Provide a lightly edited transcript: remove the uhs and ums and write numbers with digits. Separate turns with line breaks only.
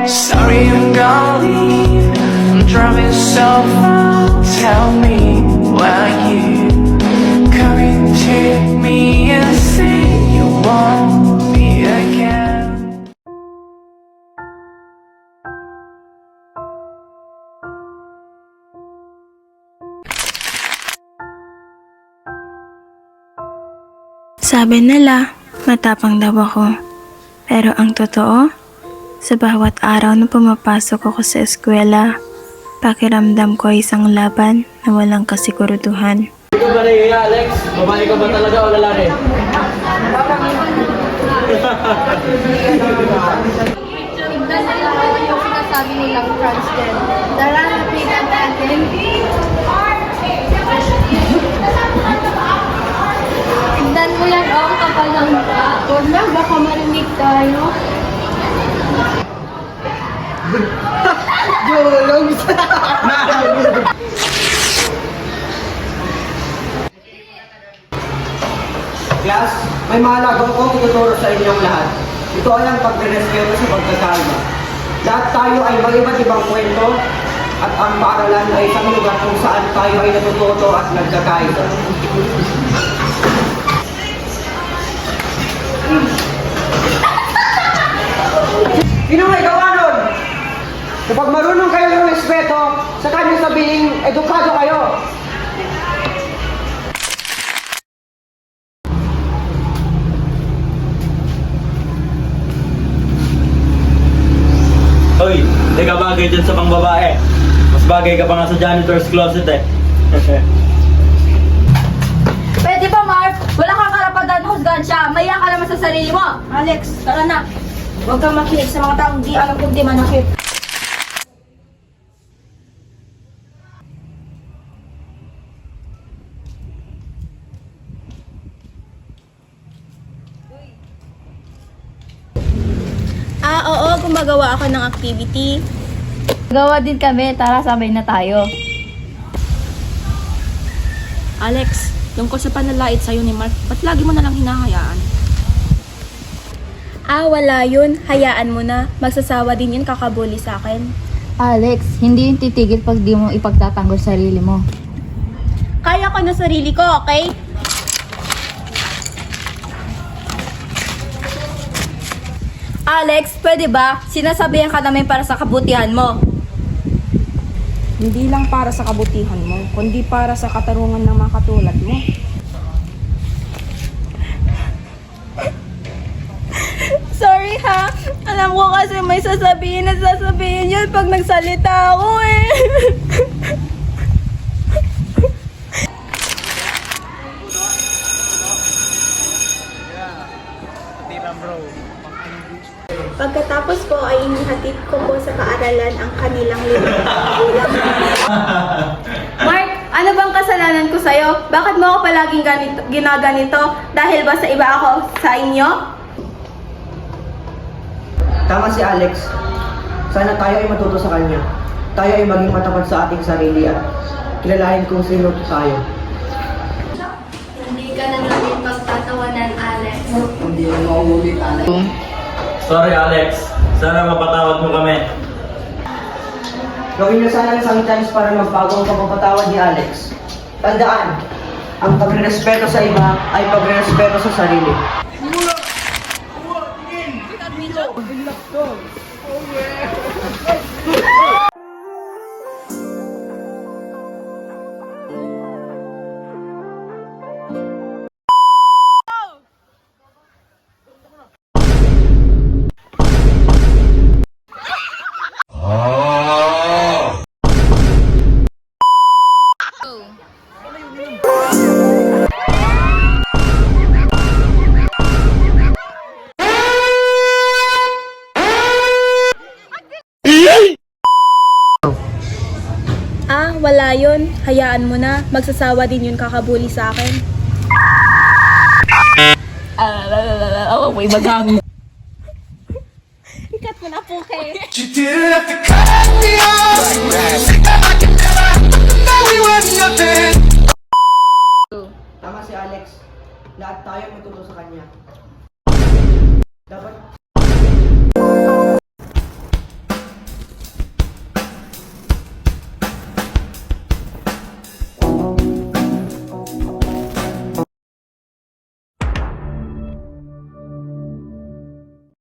Sorry, I'm gonna leave. I'm driving so far. Tell me why you coming to me and say you want me again.
Sabi nila, matapang daw ako. Pero ang totoo, sa bawat araw na pumapasok ako sa eskwela, pakiramdam ko ay isang laban na walang kasiguruduhan.
Hindi ka ba nahihiya, Alex? Babae ka ba talaga o lalaki?
Tignan nila yung sinasabi nilang transgender. Daranapitan natin. Tignan mo yan, oh, kapal ng huwag na, baka marinig tayo.
Class, may mahalagang kong ituturo sa inyong lahat. Ito ay ang pagre-respeto sa pagkakalma. Lahat tayo ay may iba't ibang kwento at ang paaralan ay isang lugar kung saan tayo ay natututo at nagkakaisa. Sino may gawa nun? Kapag marunong kayo ng respeto, sa kanyang sabihin, edukado kayo.
Hoy, hindi ka bagay dyan sa pangbabae. Mas bagay ka pa nga sa janitor's closet eh.
Pwede ba, Mark? Wala kang karapatan husgahan siya. Maya ka naman sa sarili mo. Alex, tara na. Huwag kang makinig sa mga taong di alam kung di manakit.
Oo, gumagawa ako ng activity.
Gawa din kami. Tara, sabay na tayo.
Alex, tungkol sa panlalait sa'yo ni Mark, ba't lagi mo nalang hinahayaan?
Wala yun. Hayaan mo na. Magsasawa din yun kakabuli sa akin.
Alex, hindi yung titigil pag di mo ipagtatanggol sarili mo.
Kaya ko na sarili ko, okay?
Alex, pwede ba? Sinasabihan ka namin para sa kabutihan mo.
Hindi lang para sa kabutihan mo, kundi para sa katarungan ng mga katulad mo.
Sorry ha. Alam ko kasi may sasabihin yun pag nagsalita ako eh. Pagkatapos ko ay inihatid ko po sa paaralan ang kanilang limang magulang.
Mark, ano bang kasalanan ko sa'yo? Bakit mo ako palaging ginaganito? Dahil ba sa iba ako sa inyo?
Tama si Alex. Sana tayo ay matuto sa kanya. Tayo ay maging matapat sa ating sarili at kilalanin kung sino tayo.
Hindi ka na namin pagtatawanan, Alex.
Hindi mo mauulit, Alex.
Sorry Alex, sana mapatawad mo kami.
Gawin niyo sana isang chance para magbago ang pagpapatawad ni Alex. Tandaan, ang pagrespeto sa iba ay pagrespeto sa sarili.
Wala yun. Hayaan mo na. Magsasawa din yun kakabuli sa akin.
May magang.
Ikat mo na po kayo.
You didn't have to cut me off. Like that. I can never. Now we were nothing.
Tama si Alex. Lahat tayo matuto sa kanya. Dapat